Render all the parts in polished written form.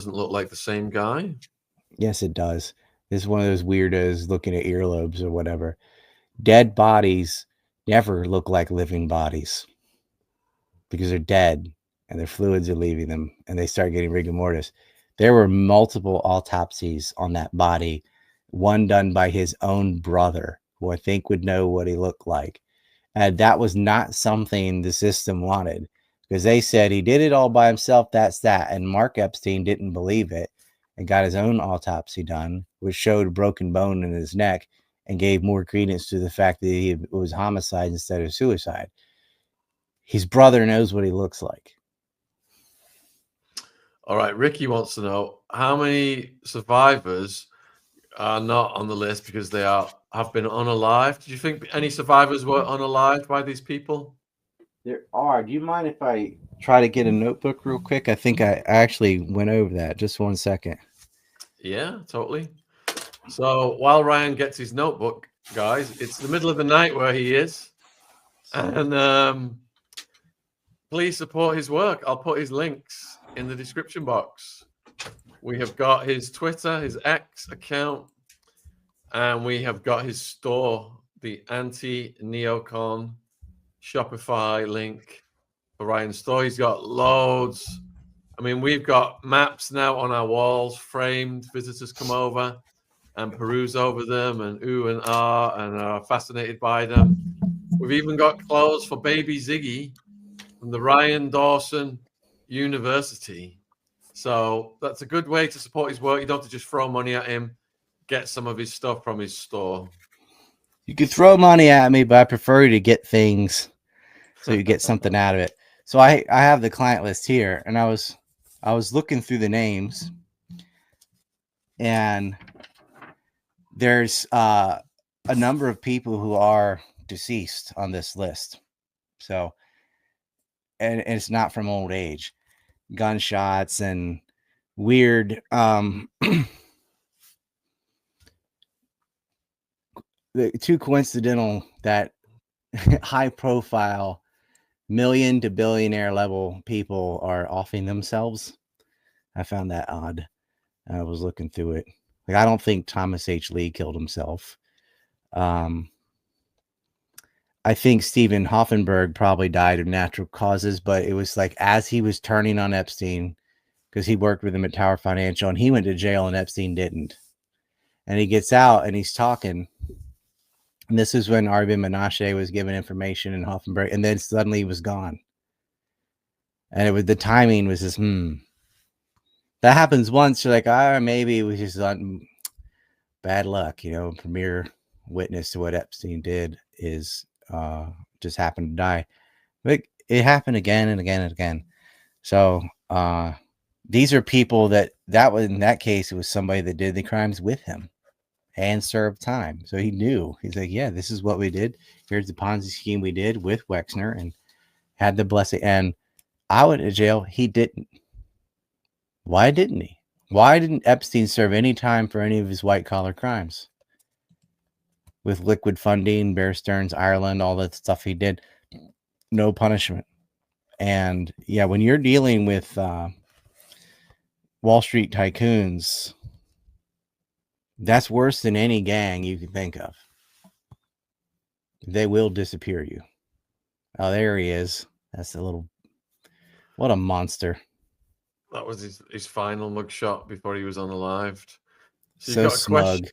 Doesn't look like the same guy. Yes, it does. This is one of those weirdos looking at earlobes or whatever. Dead bodies never look like living bodies because they're dead and their fluids are leaving them and they start getting rigor mortis. There were multiple autopsies on that body, one done by his own brother, who I think would know what he looked like. And that was not something the system wanted because they said he did it all by himself. That's that. And Mark Epstein didn't believe it and got his own autopsy done, which showed a broken bone in his neck and gave more credence to the fact that it was homicide instead of suicide. His brother knows what he looks like. All right, Ricky wants to know how many survivors are not on the list because they have been unalived. Do you think any survivors were unalived by these people? There are. Do you mind if I try to get a notebook real quick? I think I actually went over that. Just 1 second. Yeah, totally. So while Ryan gets his notebook, guys, it's the middle of the night where he is, and please support his work. I'll put his links in the description box. We have got his Twitter, his X account, and we have got his store, the anti-neocon Shopify link for Ryan's store. He's got loads. I mean, we've got maps now on our walls, framed. Visitors come over and peruse over them and ooh and ah and are fascinated by them. We've even got clothes for baby Ziggy from the Ryan Dawson University. So that's a good way to support his work. You don't have to just throw money at him. Get some of his stuff from his store. You could throw money at me, but I prefer you to get things so you get something out of it. So I have the client list here, and I was looking through the names, and there's a number of people who are deceased on this list. So, and it's not from old age, gunshots and weird. Too coincidental that high profile million to billionaire level people are offing themselves. I found that odd. I was looking through it. Like, I don't think Thomas H. Lee killed himself. I think Stephen Hoffenberg probably died of natural causes, but it was like as he was turning on Epstein, because he worked with him at Tower Financial, and he went to jail and Epstein didn't. And he gets out and he's talking. And this is when Arvin Menashe was given information and Hoffenberg, and then suddenly he was gone. And it was the timing was just that happens once. You're like, maybe it was just bad luck, Premier witness to what Epstein did is just happened to die. But it happened again and again and again. So these are people that was in that case, it was somebody that did the crimes with him and served time. So he knew. He's like, yeah, this is what we did. Here's the Ponzi scheme we did with Wexner and had the blessing. And I went to jail. He didn't. Why didn't he? Why didn't Epstein serve any time for any of his white collar crimes? With liquid funding, Bear Stearns, Ireland, all that stuff he did, no punishment. And yeah, when you're dealing with Wall Street tycoons, that's worse than any gang you can think of. They will disappear you. Oh, there he is. That's a little, what a monster. That was his final mugshot before he was unalived. So you've So got a question. smug.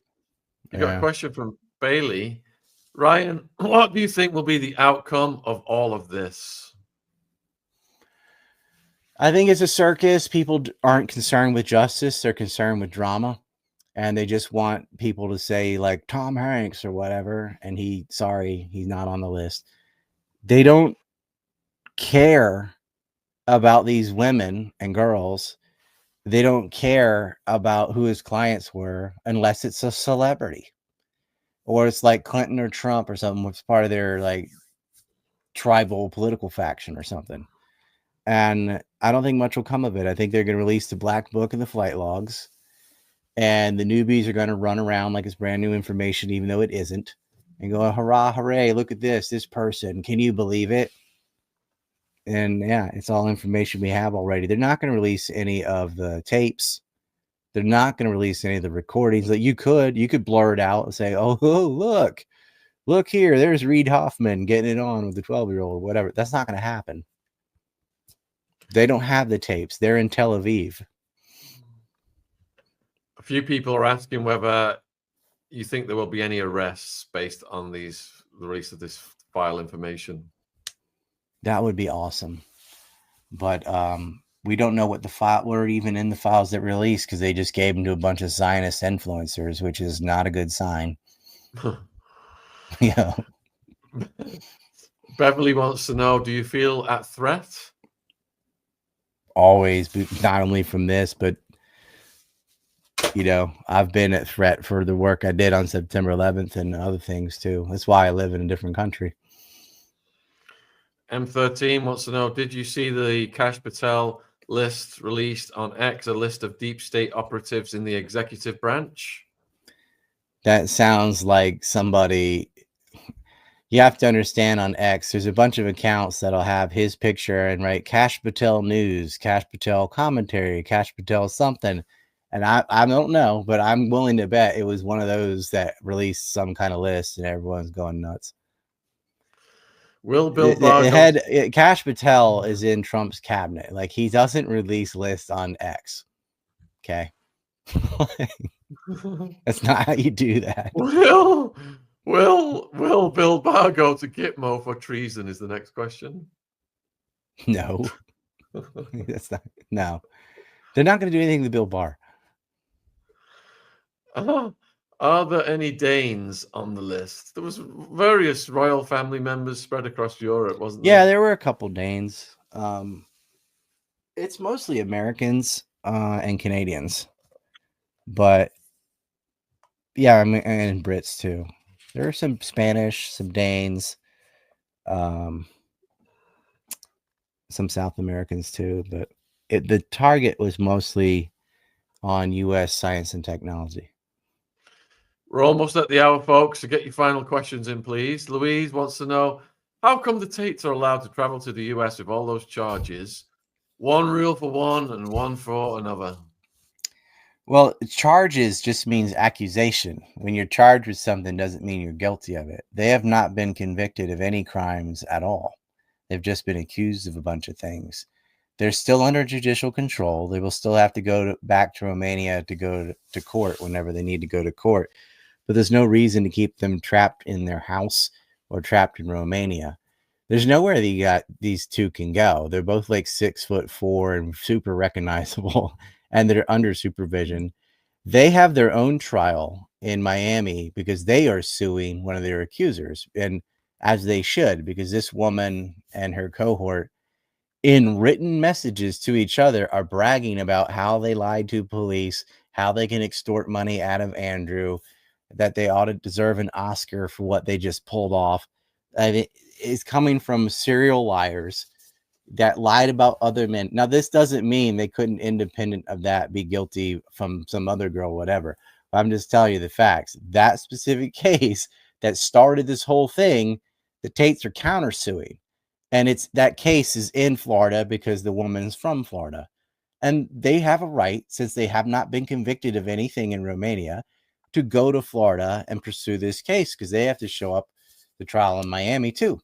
You got a Yeah. question from Bailey. Ryan, what do you think will be the outcome of all of this? I think it's a circus. People aren't concerned with justice. They're concerned with drama. And they just want people to say like Tom Hanks or whatever. And he's not on the list. They don't care about these women and girls. They don't care about who his clients were unless it's a celebrity. Or it's like Clinton or Trump or something, which is part of their like tribal political faction or something. And I don't think much will come of it. I think they're going to release the black book and the flight logs, and the newbies are going to run around like it's brand new information, even though it isn't, and go, hurrah, hooray, look at this person. Can you believe it? And yeah, it's all information we have already. They're not going to release any of the tapes. They're not going to release any of the recordings. That you could blur it out and say, oh, look here, there's Reed Hoffman getting it on with the 12-year-old or whatever. That's not going to happen. They don't have the tapes. They're in Tel Aviv. A few people are asking whether you think there will be any arrests based on the release of this file information. That would be awesome. But we don't know what the file were even in the files that released, because they just gave them to a bunch of Zionist influencers, which is not a good sign. Yeah. Beverly wants to know, do you feel at threat? Always, not only from this, but I've been at threat for the work I did on September 11th and other things too. That's why I live in a different country. M13 wants to know, did you see the Kash Patel list released on X, a list of deep state operatives in the executive branch? That sounds like somebody. You have to understand, on X, there's a bunch of accounts that'll have his picture and write Kash Patel news, Kash Patel commentary, Kash Patel something. And I don't know, but I'm willing to bet it was one of those that released some kind of list and everyone's going nuts. Will Bill Barr Kash Patel is in Trump's cabinet. Like, he doesn't release lists on X. Okay. That's not how you do that. Will Bill Barr go to Gitmo for treason is the next question. No. That's not. No. They're not going to do anything to Bill Barr. Are there any Danes on the list? There was various royal family members spread across Europe, wasn't there? Yeah, there were a couple Danes. It's mostly Americans and Canadians. But yeah, I mean, and Brits too. There are some Spanish, some Danes, some South Americans too. But the target was mostly on U.S. science and technology. We're almost at the hour, folks, so get your final questions in, please. Louise wants to know, how come the Tates are allowed to travel to the US with all those charges? One rule for one and one for another. Well, charges just means accusation. When you're charged with something doesn't mean you're guilty of it. They have not been convicted of any crimes at all. They've just been accused of a bunch of things. They're still under judicial control. They will still have to go back to Romania to go to court whenever they need to go to court. But there's no reason to keep them trapped in their house or trapped in Romania. There's nowhere these two can go. They're both like 6'4" and super recognizable, and they're under supervision. They have their own trial in Miami because they are suing one of their accusers, and as they should, because this woman and her cohort, in written messages to each other, are bragging about how they lied to police, how they can extort money out of Andrew, that they ought to deserve an Oscar for what they just pulled off. And it is coming from serial liars that lied about other men. Now, this doesn't mean they couldn't, independent of that, be guilty from some other girl, whatever. But I'm just telling you the facts. That specific case that started this whole thing, the Tates are countersuing. And that case is in Florida because the woman's from Florida. And they have a right, since they have not been convicted of anything in Romania, to go to Florida and pursue this case, because they have to show up the trial in Miami too.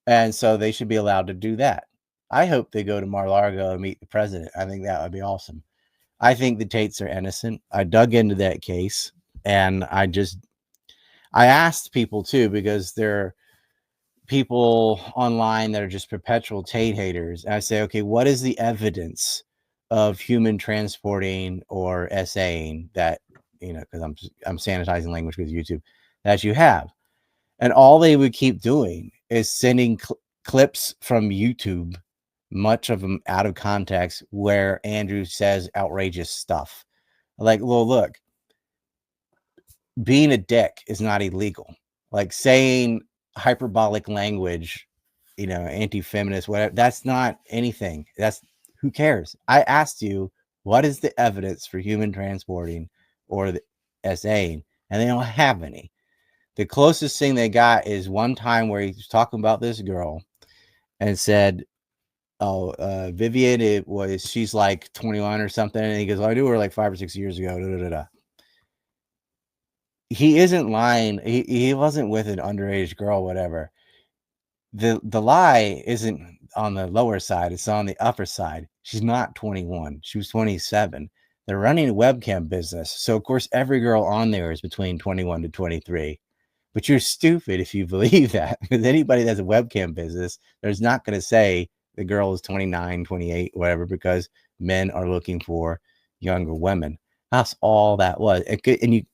And so they should be allowed to do that. I hope they go to Mar-a-Lago and meet the president. I think that would be awesome. I think the Tates are innocent. I dug into that case, and I asked people too, because there are people online that are just perpetual Tate haters. And I say, okay, what is the evidence of human transporting or essaying that, because I'm sanitizing language with YouTube, that you have? And all they would keep doing is sending clips from YouTube, much of them out of context, where Andrew says outrageous stuff. Like, well, look, being a dick is not illegal. Like saying hyperbolic language, anti-feminist, whatever, that's not anything. Who cares? I asked you, what is the evidence for human transporting or the essaying? And they don't have any. The closest thing they got is one time where he was talking about this girl and said, Vivian, she's like 21 or something. And he goes, I knew her like 5 or 6 years ago. Da, da, da, da. He isn't lying. He wasn't with an underage girl, whatever. The lie isn't on the lower side, it's on the upper side. She's not 21, she was 27. They're running a webcam business, so of course every girl on there is between 21 to 23. But you're stupid if you believe that, because anybody that's a webcam business, there's not going to say the girl is 29, 28, whatever, because men are looking for younger women. That's all that was. And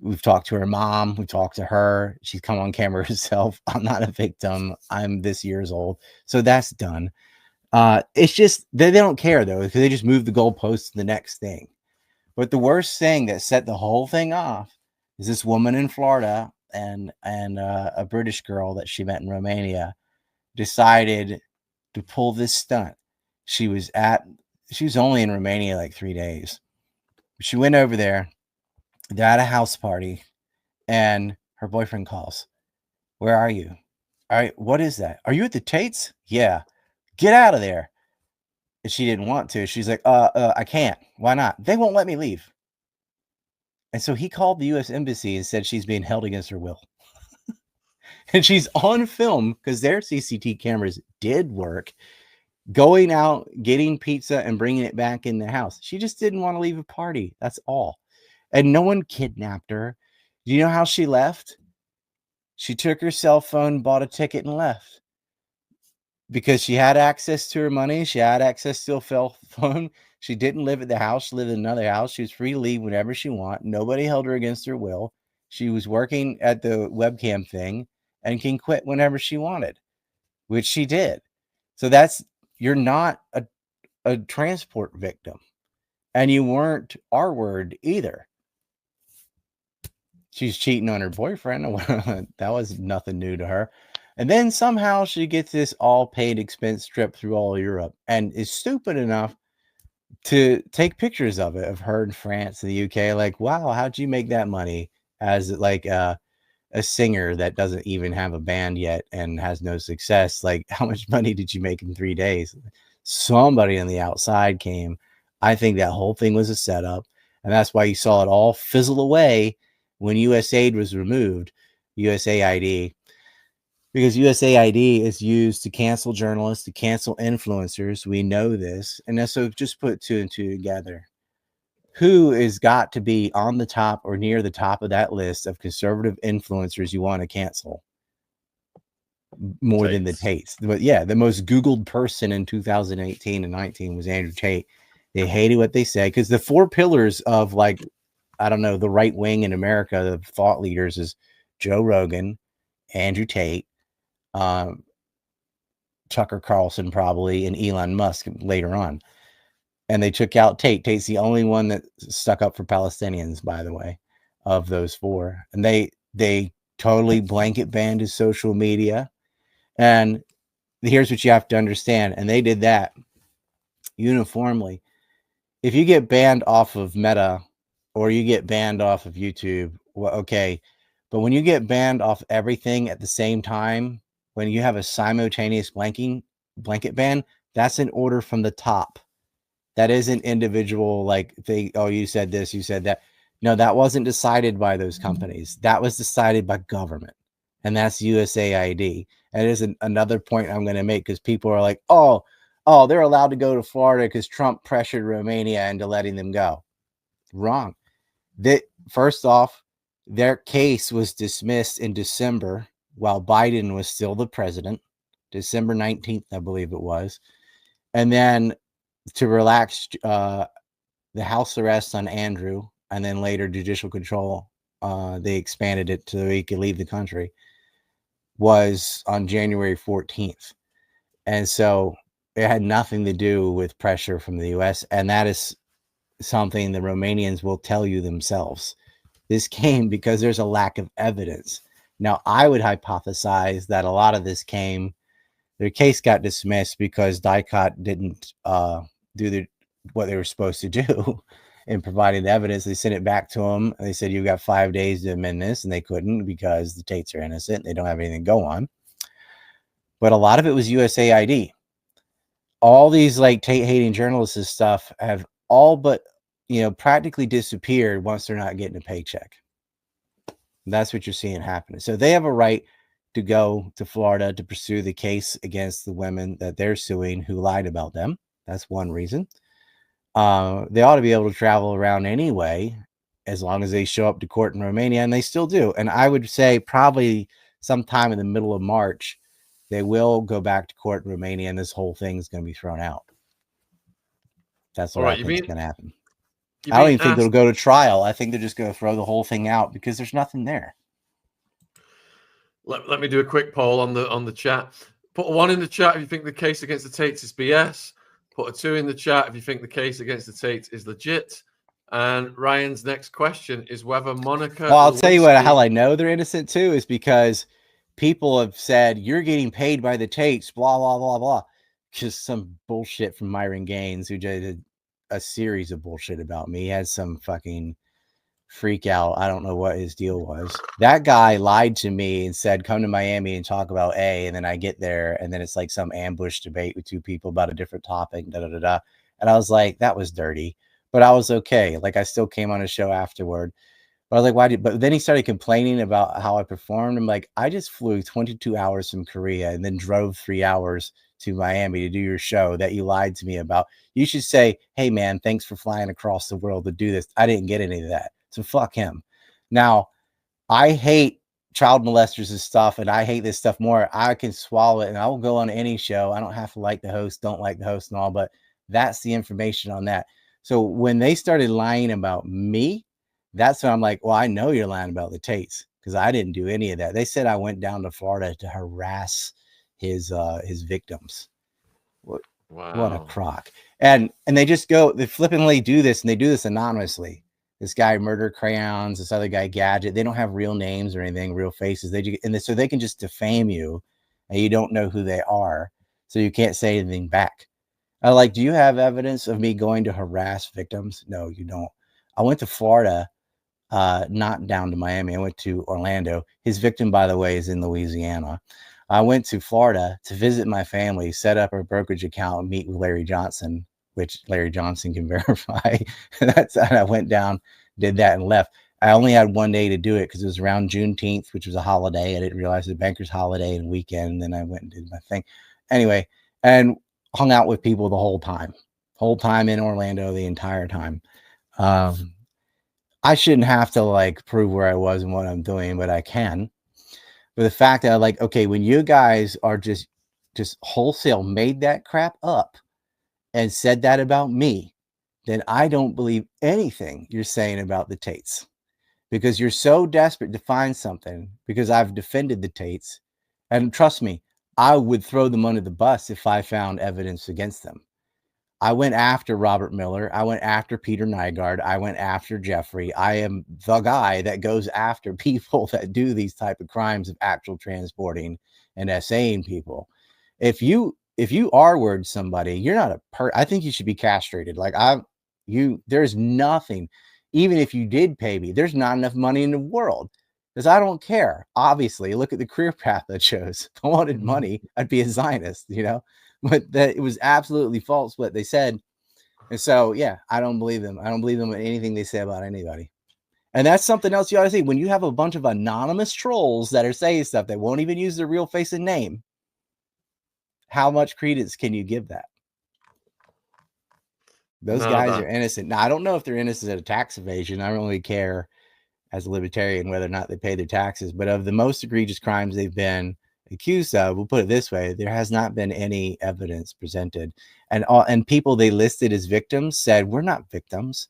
we've talked to her mom, we talked to her, she's come on camera herself. I'm not a victim, I'm this years old, so that's done. It's just they don't care though, because they just move the goalposts to the next thing. But the worst thing that set the whole thing off is this woman in Florida and a British girl that she met in Romania decided to pull this stunt. She was only in Romania like 3 days. She went over there. They're at a house party, and her boyfriend calls. Where are you? All right, what is that? Are you at the Tates? Yeah. Get out of there. And she didn't want to. She's like, I can't. Why not? They won't let me leave. And so he called the U.S. Embassy and said she's being held against her will. And she's on film because their CCTV cameras did work, going out, getting pizza, and bringing it back in the house. She just didn't want to leave a party. That's all. And no one kidnapped her. Do you know how she left? She took her cell phone, bought a ticket, and left. Because she had access to her money. She had access to a cell phone. She didn't live at the house. She lived in another house. She was free to leave whenever she wanted. Nobody held her against her will. She was working at the webcam thing and can quit whenever she wanted, which she did. So you're not a transport victim. And you weren't R-word either. She's cheating on her boyfriend. That was nothing new to her. And then somehow she gets this all paid expense trip through all Europe and is stupid enough to take pictures of it, of her in France and the UK. Like, wow, how'd you make that money as like a singer that doesn't even have a band yet and has no success? Like, how much money did you make in 3 days? Somebody on the outside came. I think that whole thing was a setup. And that's why you saw it all fizzle away when USAID was removed, USAID. Because USAID is used to cancel journalists, to cancel influencers. We know this. And so just put 2 and 2 together. Who has got to be on the top or near the top of that list of conservative influencers you want to cancel? More than the Tates. But yeah, the most Googled person in 2018 and 19 was Andrew Tate. They hated what they said because the 4 pillars of, like, I don't know, the right wing in America, the thought leaders, is Joe Rogan, Andrew Tate, Tucker Carlson probably, and Elon Musk later on. And they took out Tate. Tate's the only one that stuck up for Palestinians, by the way, of those 4. And they totally blanket banned his social media. And here's what you have to understand. And they did that uniformly. If you get banned off of Meta or you get banned off of YouTube, well, okay. But when you get banned off everything at the same time, when you have a simultaneous blanket ban, that's an order from the top. That isn't individual, like, you said this, you said that. No, that wasn't decided by those companies. That was decided by government. And that's USAID. And it is another point I'm going to make, because people are like, oh, they're allowed to go to Florida because Trump pressured Romania into letting them go. Wrong. First off, their case was dismissed in December while Biden was still the president, December 19th, I believe it was. And then to relax the house arrest on Andrew, and then later judicial control, they expanded it so he could leave the country, was on January 14th. And so it had nothing to do with pressure from the U.S. And that is something the Romanians will tell you themselves. This came because there's a lack of evidence. Now, I would hypothesize that a lot of this came, their case got dismissed because DICOT didn't do what they were supposed to do in providing the evidence. They sent it back to them. They said, you've got 5 days to amend this, and they couldn't because the Tates are innocent. They don't have anything to go on. But a lot of it was USAID. all these like Tate hating journalists and stuff have all but, practically disappeared once they're not getting a paycheck. That's what you're seeing happening. So they have a right to go to Florida to pursue the case against the women that they're suing who lied about them. That's one reason. They ought to be able to travel around anyway, as long as they show up to court in Romania, and they still do. And I would say probably sometime in the middle of March, they will go back to court in Romania, and this whole thing is going to be thrown out. That's what I think is going to happen. I don't even think they'll go to trial. I think they're just going to throw the whole thing out because there's nothing there. Let me do a quick poll on the chat. Put a 1 in the chat if you think the case against the Tates is BS. Put a 2 in the chat if you think the case against the Tates is legit. And Ryan's next question is whether Monica. Well, I'll tell you how I know they're innocent too is because people have said you're getting paid by the Tates, blah blah blah blah. Just some bullshit from Myron Gaines, who did a series of bullshit about me. He had some fucking freak out. I don't know what his deal was. That guy lied to me and said, come to Miami and talk about A. And then I get there and then it's like some ambush debate with 2 people about a different topic. Da, da, da, da. And I was like, that was dirty, but I was okay. Like I still came on a show afterward. But I was like, why but then he started complaining about how I performed. I'm like, I just flew 22 hours from Korea and then drove 3 hours to Miami to do your show that you lied to me about. You should say, hey man, thanks for flying across the world to do this. I didn't get any of that. So fuck him. Now, I hate child molesters and stuff, and I hate this stuff more. I can swallow it and I will go on any show. I don't have to like the host, don't like the host and all, but that's the information on that. So when they started lying about me, that's when I'm like, well, I know you're lying about the Tates because I didn't do any of that. They said I went down to Florida to harass his victims. Wow. What a crock. And they just go, they flippantly do this, and they do this anonymously. This guy Murder Crayons, this other guy Gadget. They don't have real names or anything, real faces. So they can just defame you, and you don't know who they are, so you can't say anything back. Like, do you have evidence of me going to harass victims? No, you don't. I went to Florida, not down to Miami. I went to Orlando. His victim, by the way, is in Louisiana. I went to Florida to visit my family, set up a brokerage account, and meet with Larry Johnson, which Larry Johnson can verify. I went down, did that, and left. I only had 1 day to do it because it was around Juneteenth, which was a holiday. I didn't realize it was a banker's holiday and weekend. And then I went and did my thing. Anyway, and hung out with people the whole time in Orlando, the entire time. I shouldn't have to like prove where I was and what I'm doing, but I can. But the fact that like, okay, when you guys are just wholesale made that crap up and said that about me, then I don't believe anything you're saying about the Tates, because you're so desperate to find something, because I've defended the Tates. And trust me, I would throw them under the bus if I found evidence against them. I went after Robert Miller. I went after Peter Nygaard. I went after Jeffrey. I am the guy that goes after people that do these type of crimes of actual transporting and essaying people. If you R-word somebody, you're not I think you should be castrated. Like there's nothing, even if you did pay me, there's not enough money in the world because I don't care. Obviously, look at the career path I chose. If I wanted money, I'd be a Zionist, but that it was absolutely false what they said. And so, yeah, I don't believe them. I don't believe them in anything they say about anybody. And that's something else you ought to see. When you have a bunch of anonymous trolls that are saying stuff that won't even use their real face and name, how much credence can you give that? Those guys are innocent. Now, I don't know if they're innocent of tax evasion. I don't really care as a libertarian whether or not they pay their taxes. But of the most egregious crimes they've been accused of, we'll put it this way, there has not been any evidence presented. And people they listed as victims said, we're not victims.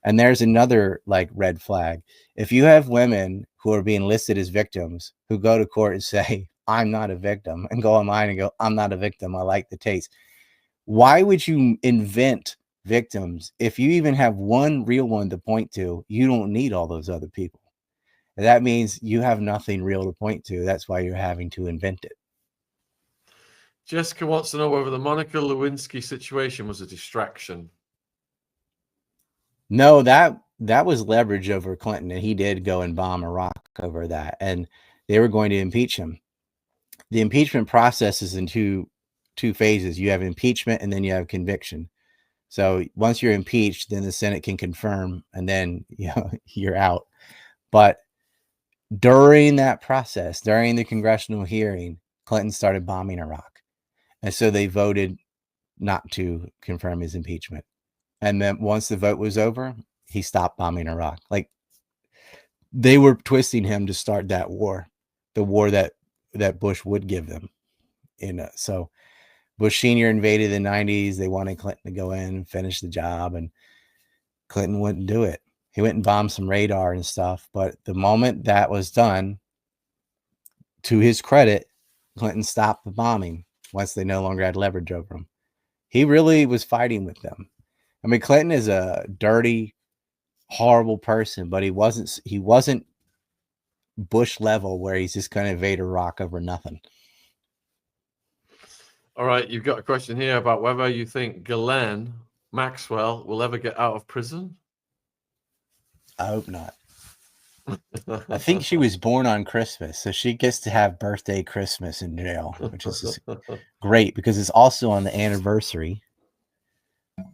And there's another like red flag. If you have women who are being listed as victims who go to court and say, I'm not a victim, and go online and go, I'm not a victim, I like the taste. Why would you invent victims if you even have one real one to point to? You don't need all those other people. And that means you have nothing real to point to. That's why you're having to invent it. Jessica wants to know whether the Monica Lewinsky situation was a distraction. No, that was leverage over Clinton, and he did go and bomb Iraq over that, and they were going to impeach him. The impeachment process is in two two phases. You have impeachment and then you have conviction. So once you're impeached, then the Senate can confirm, and then you're out. But during that process, during the congressional hearing, Clinton started bombing Iraq. And so they voted not to confirm his impeachment. And then once the vote was over, he stopped bombing Iraq. Like, they were twisting him to start that war, the war that Bush would give them. So Bush Sr. invaded in the 90s. They wanted Clinton to go in and finish the job, and Clinton wouldn't do it. He went and bombed some radar and stuff. But the moment that was done, to his credit, Clinton stopped the bombing once they no longer had leverage over him. He really was fighting with them. I mean, Clinton is a dirty, horrible person, but he wasn't Bush level where he's just going to invade Iraq over nothing. All right, you've got a question here about whether you think Ghislaine Maxwell will ever get out of prison. I hope not. I think she was born on Christmas, so she gets to have birthday Christmas in jail, which is great because it's also on the anniversary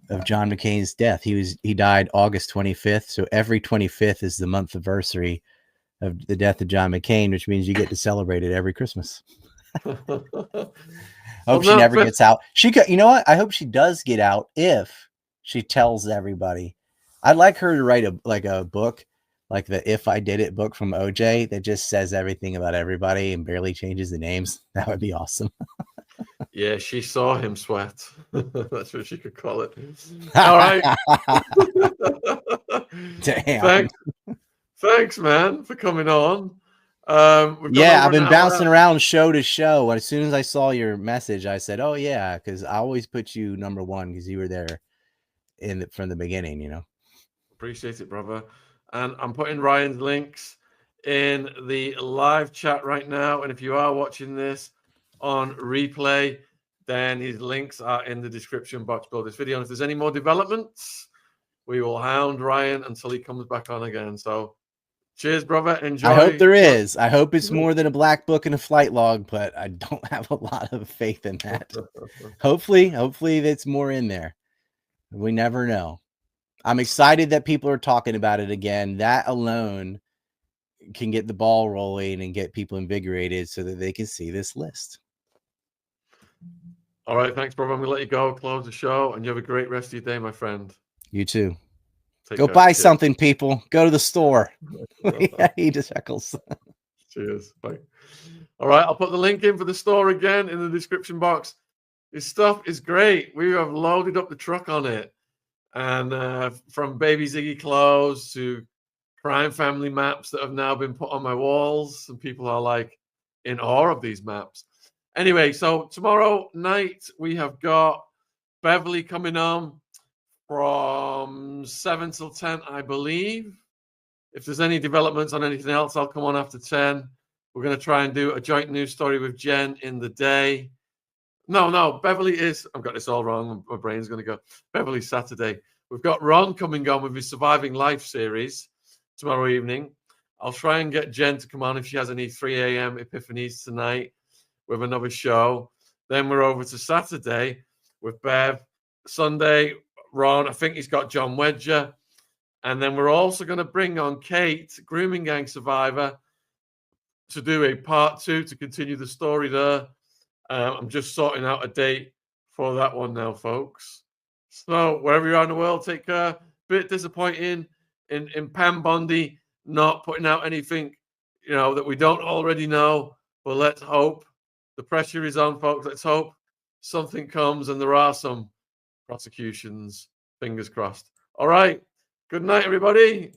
of John McCain's death. He died August 25th, so every 25th is the month anniversary of the death of John McCain, which means you get to celebrate it every Christmas. I hope she never gets out. You know what? I hope she does get out if she tells everybody. I'd like her to write a book, like the If I Did It book from OJ, that just says everything about everybody and barely changes the names. That would be awesome. Yeah, she saw him sweat. That's what she could call it. All right. Damn. Thanks, man, for coming on. I've been bouncing around show to show. As soon as I saw your message, I said, "Oh yeah," because I always put you number one because you were there from the beginning. You know. Appreciate it, brother. And I'm putting Ryan's links in the live chat right now. And if you are watching this on replay, then his links are in the description box below this video. And if there's any more developments, we will hound Ryan until he comes back on again. So cheers, brother. Enjoy. I hope there is. I hope it's more than a black book and a flight log, but I don't have a lot of faith in that. Hopefully it's more in there. We never know. I'm excited that people are talking about it again. That alone can get the ball rolling and get people invigorated so that they can see this list. All right. Thanks, brother. I'm going to let you go. Close the show, and you have a great rest of your day, my friend. You too. Go buy something, people. Go to the store. Eat the shekels. Cheers. Bye. All right. I'll put the link in for the store again in the description box. This stuff is great. We have loaded up the truck on it. And from baby Ziggy clothes to crime family maps that have now been put on my walls. And people are like in awe of these maps. Anyway, so tomorrow night we have got Beverly coming on from 7 till 10, I believe. If there's any developments on anything else, I'll come on after 10. We're going to try and do a joint news story with Jen in the day. No, Beverly is... I've got this all wrong. My brain's going to go. Beverly's Saturday. We've got Ron coming on with his Surviving Life series tomorrow evening. I'll try and get Jen to come on if she has any 3 a.m. epiphanies tonight with another show. Then we're over to Saturday with Bev. Sunday, Ron. I think he's got John Wedger. And then we're also going to bring on Kate, Grooming Gang survivor, to do a part 2 to continue the story there. I'm just sorting out a date for that one now, folks. So wherever you are in the world, take care. Bit disappointing in Pam Bondi not putting out anything, that we don't already know. But let's hope. The pressure is on, folks. Let's hope something comes and there are some prosecutions. Fingers crossed. All right. Good night, everybody.